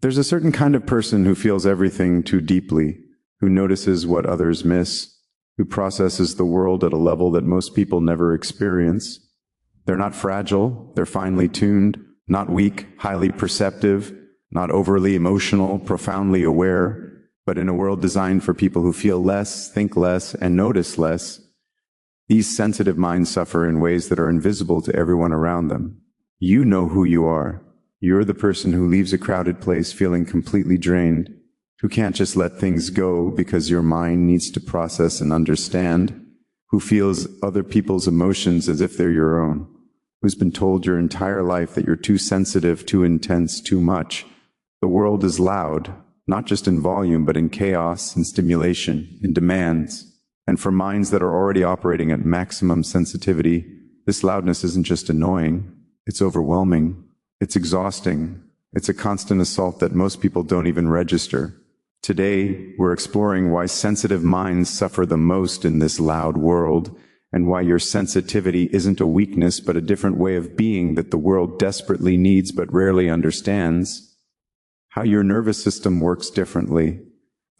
There's a certain kind of person who feels everything too deeply, who notices what others miss, who processes the world at a level that most people never experience. They're not fragile, they're finely tuned, not weak, highly perceptive, not overly emotional, profoundly aware, but in a world designed for people who feel less, think less, and notice less, these sensitive minds suffer in ways that are invisible to everyone around them. You know who you are. You're the person who leaves a crowded place feeling completely drained, who can't just let things go because your mind needs to process and understand, who feels other people's emotions as if they're your own, who's been told your entire life that you're too sensitive, too intense, too much. The world is loud, not just in volume, but in chaos, in stimulation, in demands. And for minds that are already operating at maximum sensitivity, this loudness isn't just annoying, it's overwhelming. It's exhausting. It's a constant assault that most people don't even register. Today, we're exploring why sensitive minds suffer the most in this loud world, and why your sensitivity isn't a weakness but a different way of being that the world desperately needs but rarely understands. How your nervous system works differently.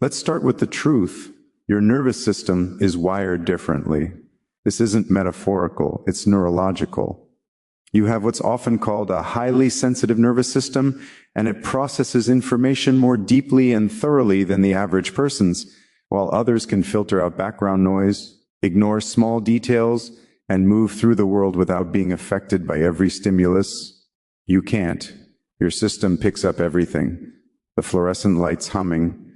Let's start with the truth. Your nervous system is wired differently. This isn't metaphorical, it's neurological. You have what's often called a highly sensitive nervous system, and it processes information more deeply and thoroughly than the average person's, while others can filter out background noise, ignore small details, and move through the world without being affected by every stimulus. You can't. Your system picks up everything. The fluorescent lights humming,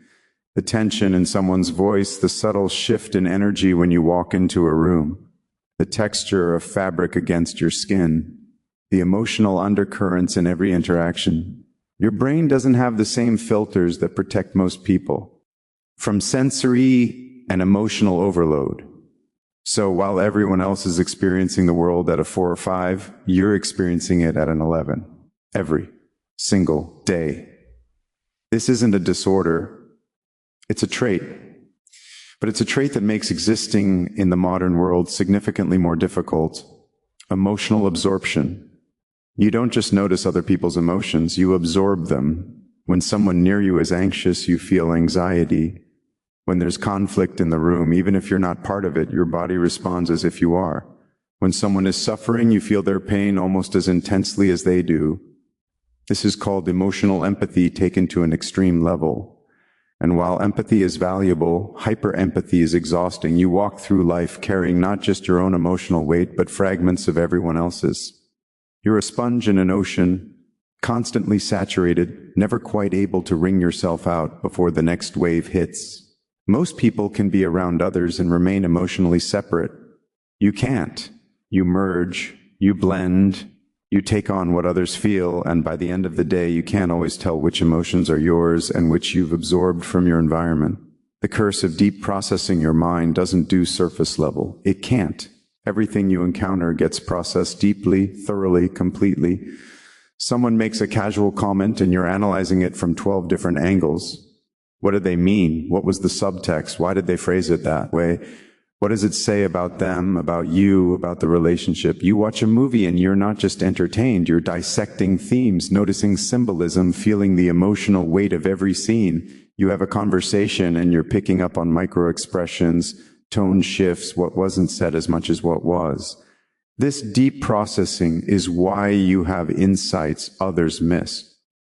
the tension in someone's voice, the subtle shift in energy when you walk into a room, the texture of fabric against your skin, the emotional undercurrents in every interaction. Your brain doesn't have the same filters that protect most people from sensory and emotional overload. So while everyone else is experiencing the world at a 4 or 5, you're experiencing it at an 11, every single day. This isn't a disorder, it's a trait. But it's a trait that makes existing in the modern world significantly more difficult. Emotional absorption. You don't just notice other people's emotions, you absorb them. When someone near you is anxious, you feel anxiety. When there's conflict in the room, even if you're not part of it, your body responds as if you are. When someone is suffering, you feel their pain almost as intensely as they do. This is called emotional empathy taken to an extreme level. And while empathy is valuable, hyper-empathy is exhausting. You walk through life carrying not just your own emotional weight, but fragments of everyone else's. You're a sponge in an ocean, constantly saturated, never quite able to wring yourself out before the next wave hits. Most people can be around others and remain emotionally separate. You can't. You merge, you blend, you take on what others feel, and by the end of the day, you can't always tell which emotions are yours and which you've absorbed from your environment. The curse of deep processing your mind doesn't do surface level. It can't. Everything you encounter gets processed deeply, thoroughly, completely. Someone makes a casual comment and you're analyzing it from 12 different angles. What did they mean? What was the subtext? Why did they phrase it that way? What does it say about them, about you, about the relationship? You watch a movie and you're not just entertained, you're dissecting themes, noticing symbolism, feeling the emotional weight of every scene. You have a conversation and you're picking up on micro-expressions, tone shifts, what wasn't said as much as what was. This deep processing is why you have insights others miss.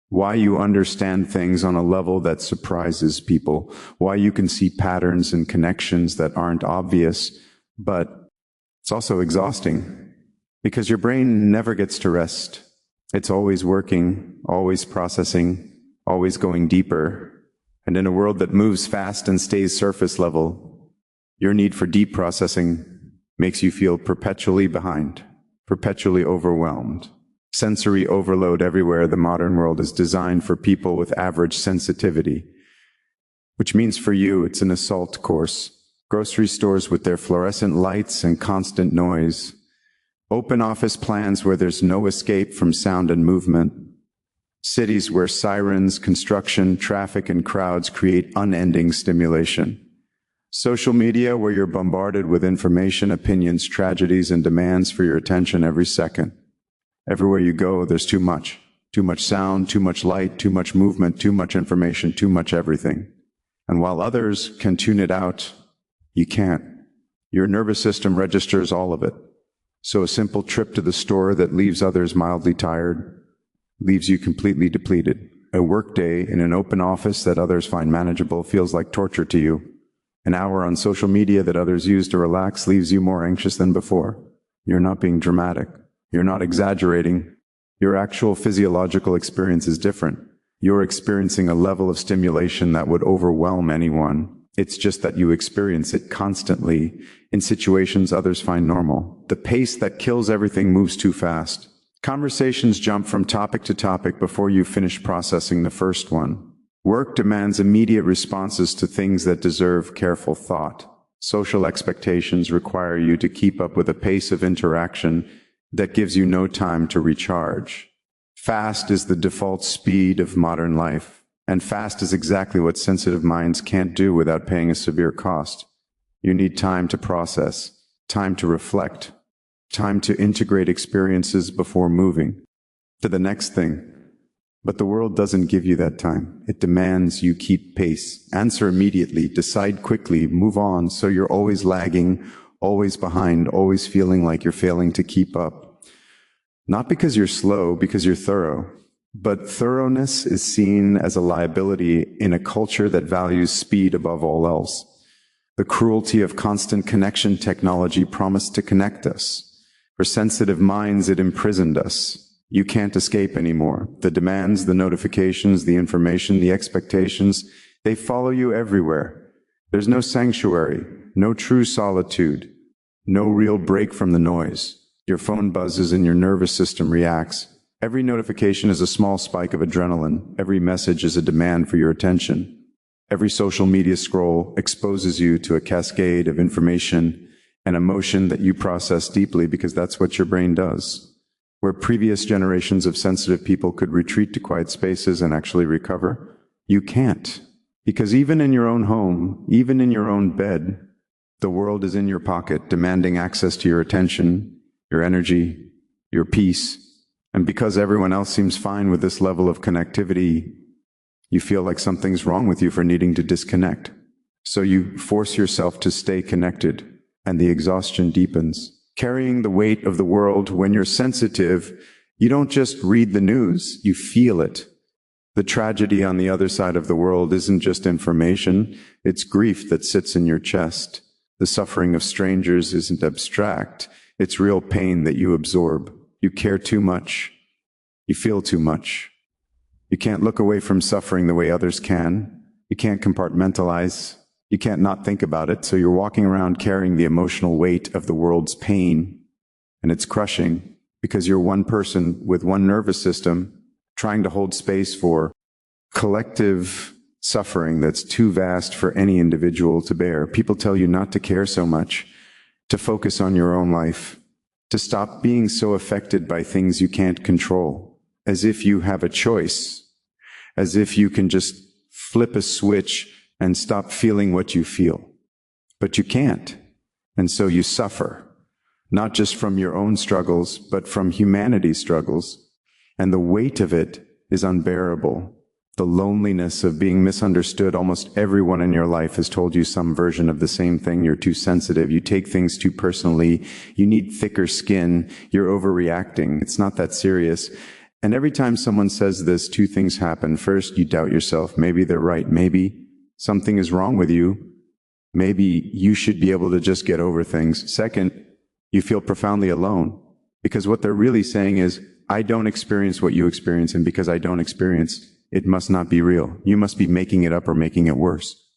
Why you understand things on a level that surprises people, why you can see patterns and connections that aren't obvious, but it's also exhausting because your brain never gets to rest. It's always working, always processing, always going deeper. And in a world that moves fast and stays surface level, your need for deep processing makes you feel perpetually behind, perpetually overwhelmed. Sensory overload everywhere. The modern world is designed for people with average sensitivity, which means for you it's an assault course. Grocery stores with their fluorescent lights and constant noise. Open office plans where there's no escape from sound and movement. Cities where sirens, construction, traffic, and crowds create unending stimulation. Social media where you're bombarded with information, opinions, tragedies, and demands for your attention every second. Everywhere you go, there's too much. Too much sound, too much light, too much movement, too much information, too much everything. And while others can tune it out, you can't. Your nervous system registers all of it. So a simple trip to the store that leaves others mildly tired leaves you completely depleted. A workday in an open office that others find manageable feels like torture to you. An hour on social media that others use to relax leaves you more anxious than before. You're not being dramatic. You're not exaggerating. Your actual physiological experience is different. You're experiencing a level of stimulation that would overwhelm anyone. It's just that you experience it constantly in situations others find normal. The pace that kills everything moves too fast. Conversations jump from topic to topic before you finish processing the first one. Work demands immediate responses to things that deserve careful thought. Social expectations require you to keep up with a pace of interaction that gives you no time to recharge. Fast is the default speed of modern life, and fast is exactly what sensitive minds can't do without paying a severe cost. You need time to process, time to reflect, time to integrate experiences before moving to the next thing. But the world doesn't give you that time. It demands you keep pace, answer immediately, decide quickly, move on, so you're always lagging, always behind, always feeling like you're failing to keep up. Not because you're slow, because you're thorough. But thoroughness is seen as a liability in a culture that values speed above all else. The cruelty of constant connection technology promised to connect us. For sensitive minds, it imprisoned us. You can't escape anymore. The demands, the notifications, the information, the expectations, they follow you everywhere. There's no sanctuary, no true solitude, no real break from the noise. Your phone buzzes and your nervous system reacts. Every notification is a small spike of adrenaline. Every message is a demand for your attention. Every social media scroll exposes you to a cascade of information and emotion that you process deeply because that's what your brain does. Where previous generations of sensitive people could retreat to quiet spaces and actually recover, you can't. Because even in your own home, even in your own bed, the world is in your pocket, demanding access to your attention, your energy, your peace. And because everyone else seems fine with this level of connectivity, you feel like something's wrong with you for needing to disconnect. So you force yourself to stay connected, and the exhaustion deepens. Carrying the weight of the world, when you're sensitive, you don't just read the news, you feel it. The tragedy on the other side of the world isn't just information, it's grief that sits in your chest. The suffering of strangers isn't abstract, it's real pain that you absorb. You care too much. You feel too much. You can't look away from suffering the way others can. You can't compartmentalize. You can't not think about it, so you're walking around carrying the emotional weight of the world's pain, and it's crushing because you're one person with one nervous system trying to hold space for collective suffering that's too vast for any individual to bear. People tell you not to care so much, to focus on your own life, to stop being so affected by things you can't control, as if you have a choice, as if you can just flip a switch and stop feeling what you feel. But you can't. And so you suffer, not just from your own struggles, but from humanity's struggles. And the weight of it is unbearable. The loneliness of being misunderstood. Almost everyone in your life has told you some version of the same thing. You're too sensitive. You take things too personally. You need thicker skin. You're overreacting. It's not that serious. And every time someone says this, two things happen. First, you doubt yourself. Maybe they're right. Maybe something is wrong with you. Maybe you should be able to just get over things. Second, you feel profoundly alone because what they're really saying is, I don't experience what you experience, and because I don't experience, it must not be real. You must be making it up or making it worse.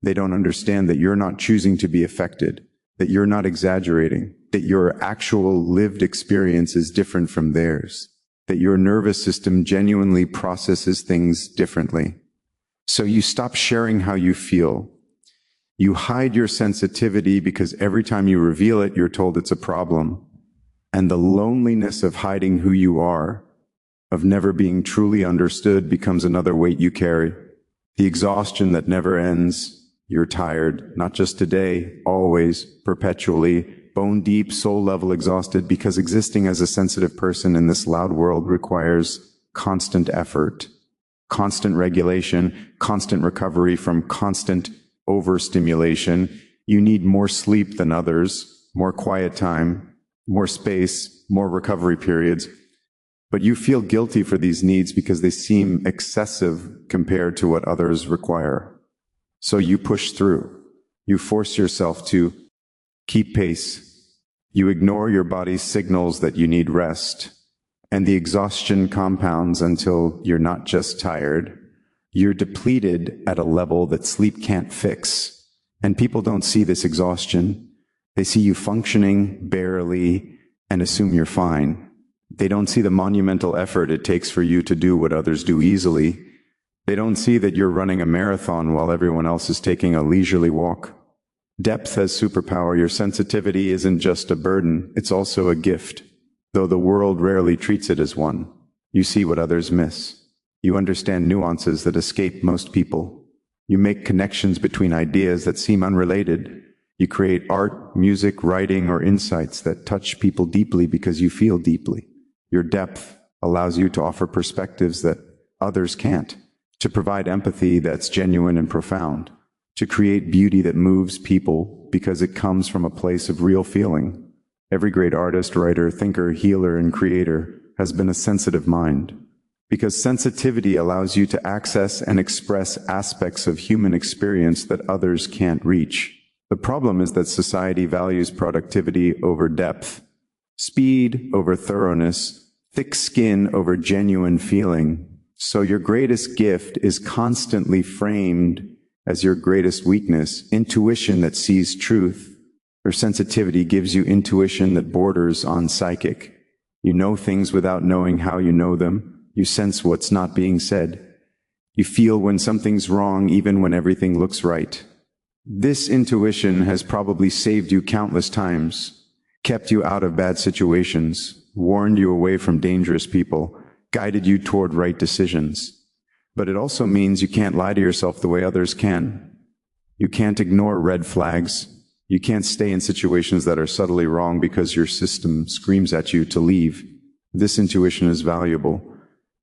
They don't understand that you're not choosing to be affected, that you're not exaggerating, that your actual lived experience is different from theirs, that your nervous system genuinely processes things differently. So you stop sharing how you feel. You hide your sensitivity because every time you reveal it, you're told it's a problem. And the loneliness of hiding who you are, of never being truly understood, becomes another weight you carry. The exhaustion that never ends. You're tired, not just today, always, perpetually, bone deep, soul level exhausted, because existing as a sensitive person in this loud world requires constant effort, constant regulation, constant recovery from constant overstimulation. You need more sleep than others, more quiet time, more space, more recovery periods. But you feel guilty for these needs because they seem excessive compared to what others require. So you push through. You force yourself to keep pace. You ignore your body's signals that you need rest. And the exhaustion compounds until you're not just tired. You're depleted at a level that sleep can't fix. And people don't see this exhaustion. They see you functioning barely and assume you're fine. They don't see the monumental effort it takes for you to do what others do easily. They don't see that you're running a marathon while everyone else is taking a leisurely walk. Depth has superpower. Your sensitivity isn't just a burden, it's also a gift. Though the world rarely treats it as one, you see what others miss. You understand nuances that escape most people. You make connections between ideas that seem unrelated. You create art, music, writing, or insights that touch people deeply because you feel deeply. Your depth allows you to offer perspectives that others can't, to provide empathy that's genuine and profound, to create beauty that moves people because it comes from a place of real feeling. Every great artist, writer, thinker, healer, and creator has been a sensitive mind, because sensitivity allows you to access and express aspects of human experience that others can't reach. The problem is that society values productivity over depth, speed over thoroughness, thick skin over genuine feeling. So your greatest gift is constantly framed as your greatest weakness, intuition that sees truth. Your sensitivity gives you intuition that borders on psychic. You know things without knowing how you know them. You sense what's not being said. You feel when something's wrong even when everything looks right. This intuition has probably saved you countless times, kept you out of bad situations, warned you away from dangerous people, guided you toward right decisions. But it also means you can't lie to yourself the way others can. You can't ignore red flags. You can't stay in situations that are subtly wrong because your system screams at you to leave. This intuition is valuable,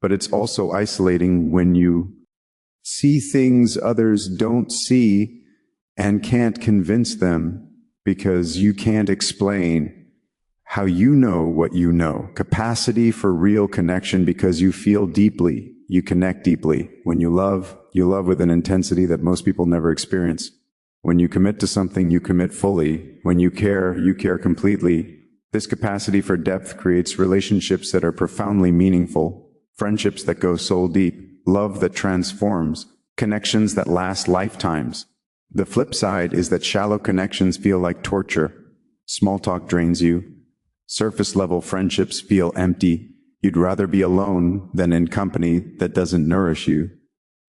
but it's also isolating when you see things others don't see and can't convince them because you can't explain how you know what you know. Capacity for real connection because you feel deeply, you connect deeply. When you love with an intensity that most people never experience. When you commit to something, you commit fully. When you care completely. This capacity for depth creates relationships that are profoundly meaningful, friendships that go soul deep, love that transforms, connections that last lifetimes. The flip side is that shallow connections feel like torture. Small talk drains you. Surface-level friendships feel empty. You'd rather be alone than in company that doesn't nourish you.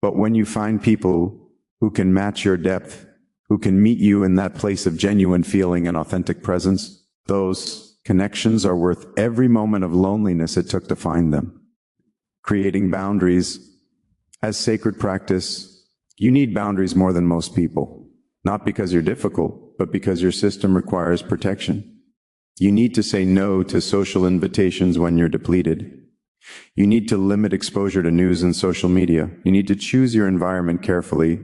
But when you find people who can match your depth, who can meet you in that place of genuine feeling and authentic presence, those connections are worth every moment of loneliness it took to find them. Creating boundaries as sacred practice, you need boundaries more than most people, not because you're difficult, but because your system requires protection. You need to say no to social invitations when you're depleted. You need to limit exposure to news and social media. You need to choose your environment carefully.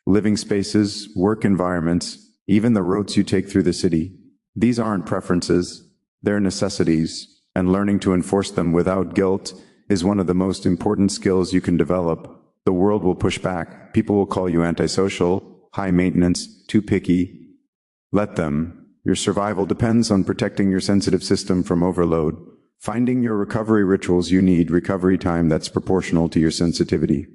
Living spaces, work environments, even the roads you take through the city. These aren't preferences, they're necessities, and learning to enforce them without guilt is one of the most important skills you can develop. The world will push back. People will call you antisocial, high maintenance, too picky. Let them. Your survival depends on protecting your sensitive system from overload. Finding your recovery rituals, you need recovery time that's proportional to your sensitivity.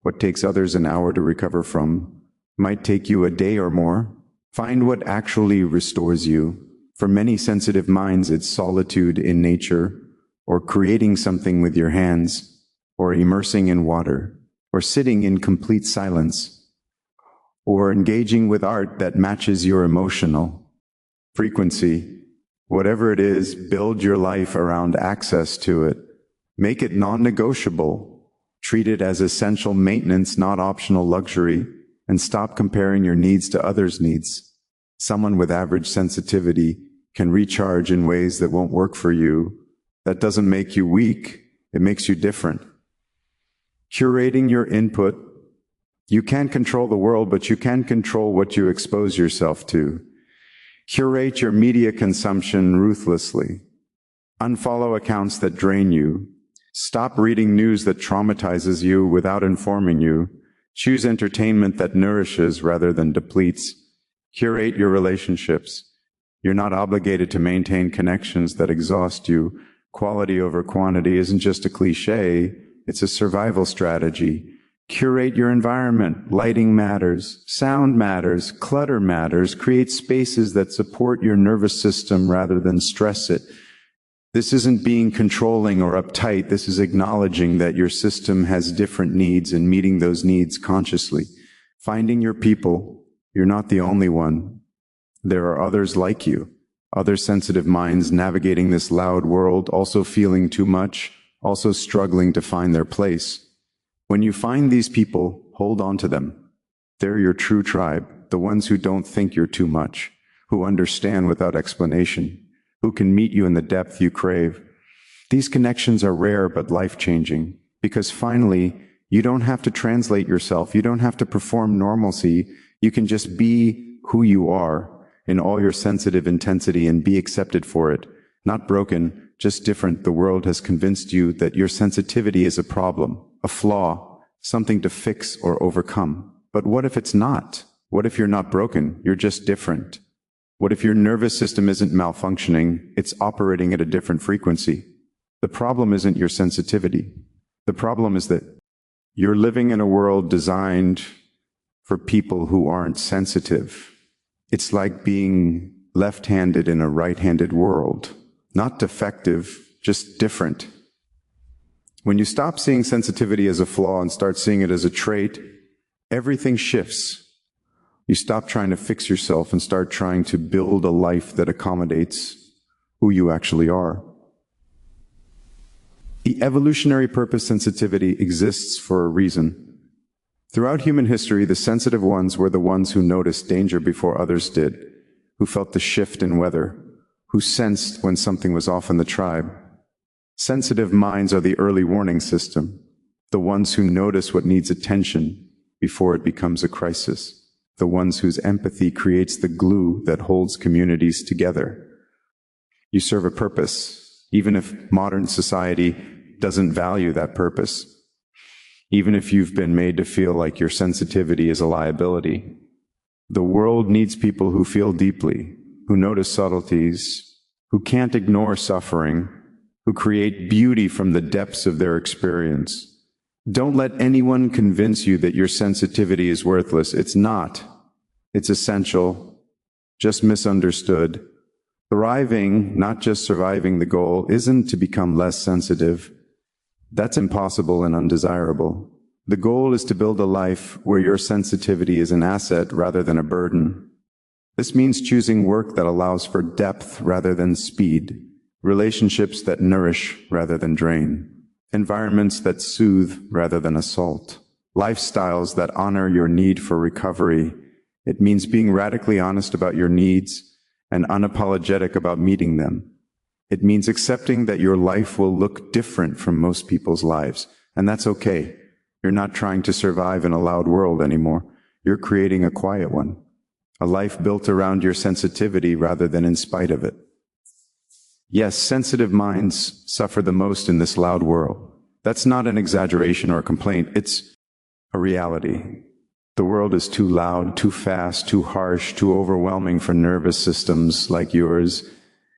What takes others an hour to recover from might take you a day or more. Find what actually restores you. For many sensitive minds, it's solitude in nature, or creating something with your hands, or immersing in water, or sitting in complete silence, or engaging with art that matches your emotional frequency. Whatever it is, build your life around access to it. Make it non-negotiable. Treat it as essential maintenance, not optional luxury, and stop comparing your needs to others' needs. Someone with average sensitivity can recharge in ways that won't work for you. That doesn't make you weak. It makes you different. Curating your input. You can't control the world, but you can control what you expose yourself to. Curate your media consumption ruthlessly. Unfollow accounts that drain you. Stop reading news that traumatizes you without informing you. Choose entertainment that nourishes rather than depletes. Curate your relationships. You're not obligated to maintain connections that exhaust you. Quality over quantity isn't just a cliche, it's a survival strategy. Curate your environment. Lighting matters, sound matters, clutter matters. Create spaces that support your nervous system rather than stress it. This isn't being controlling or uptight. This is acknowledging that your system has different needs and meeting those needs consciously. Finding your people. You're not the only one. There are others like you, other sensitive minds navigating this loud world, also feeling too much, also struggling to find their place. When you find these people, hold on to them. They're your true tribe, the ones who don't think you're too much, who understand without explanation, who can meet you in the depth you crave. These connections are rare but life-changing, because finally, you don't have to translate yourself, you don't have to perform normalcy, you can just be who you are in all your sensitive intensity and be accepted for it. Not broken, just different. The world has convinced you that your sensitivity is a problem, a flaw, something to fix or overcome. But what if it's not? What if you're not broken? You're just different. What if your nervous system isn't malfunctioning? It's operating at a different frequency. The problem isn't your sensitivity. The problem is that you're living in a world designed for people who aren't sensitive. It's like being left-handed in a right-handed world. Not defective, just different. When you stop seeing sensitivity as a flaw and start seeing it as a trait, everything shifts. You stop trying to fix yourself and start trying to build a life that accommodates who you actually are. The evolutionary purpose sensitivity exists for a reason. Throughout human history, the sensitive ones were the ones who noticed danger before others did, who felt the shift in weather, who sensed when something was off in the tribe. Sensitive minds are the early warning system, the ones who notice what needs attention before it becomes a crisis, the ones whose empathy creates the glue that holds communities together. You serve a purpose, even if modern society doesn't value that purpose. Even if you've been made to feel like your sensitivity is a liability. The world needs people who feel deeply, who notice subtleties, who can't ignore suffering, who create beauty from the depths of their experience. Don't let anyone convince you that your sensitivity is worthless. It's not. It's essential, just misunderstood. Thriving, not just surviving the goal, isn't to become less sensitive. That's impossible and undesirable. The goal is to build a life where your sensitivity is an asset rather than a burden. This means choosing work that allows for depth rather than speed, relationships that nourish rather than drain, environments that soothe rather than assault, lifestyles that honor your need for recovery. It means being radically honest about your needs and unapologetic about meeting them. It means accepting that your life will look different from most people's lives, and that's okay. You're not trying to survive in a loud world anymore. You're creating a quiet one, a life built around your sensitivity rather than in spite of it. Yes, sensitive minds suffer the most in this loud world. That's not an exaggeration or a complaint. It's a reality. The world is too loud, too fast, too harsh, too overwhelming for nervous systems like yours.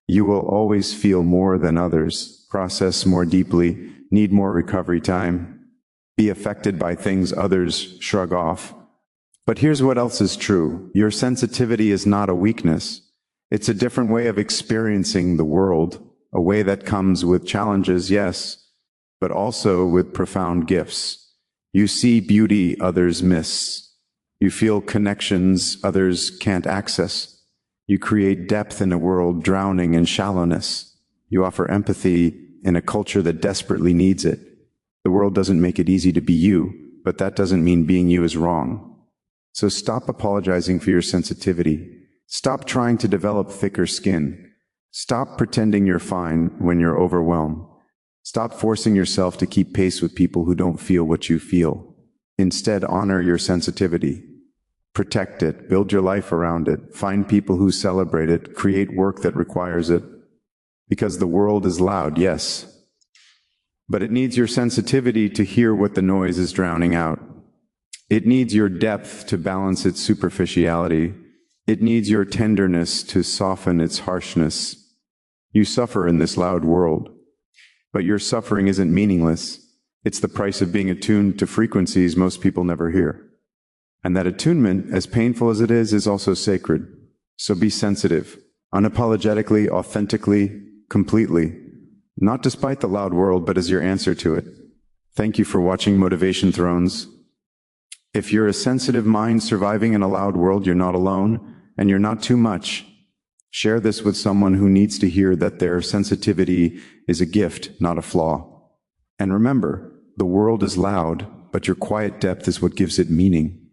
You will always feel more than others, process more deeply, need more recovery time, be affected by things others shrug off. But here's what else is true. Your sensitivity is not a weakness. It's a different way of experiencing the world, a way that comes with challenges, yes, but also with profound gifts. You see beauty others miss. You feel connections others can't access. You create depth in a world drowning in shallowness. You offer empathy in a culture that desperately needs it. The world doesn't make it easy to be you, but that doesn't mean being you is wrong. So stop apologizing for your sensitivity. Stop trying to develop thicker skin. Stop pretending you're fine when you're overwhelmed. Stop forcing yourself to keep pace with people who don't feel what you feel. Instead, honor your sensitivity. Protect it, build your life around it, find people who celebrate it, create work that requires it. Because the world is loud, yes, but it needs your sensitivity to hear what the noise is drowning out. It needs your depth to balance its superficiality. It needs your tenderness to soften its harshness. You suffer in this loud world, but your suffering isn't meaningless. It's the price of being attuned to frequencies most people never hear. And that attunement, as painful as it is also sacred. So be sensitive, unapologetically, authentically, completely. Not despite the loud world, but as your answer to it. Thank you for watching Motivation Thrones. If you're a sensitive mind surviving in a loud world, you're not alone, and you're not too much. Share this with someone who needs to hear that their sensitivity is a gift, not a flaw. And remember, the world is loud, but your quiet depth is what gives it meaning.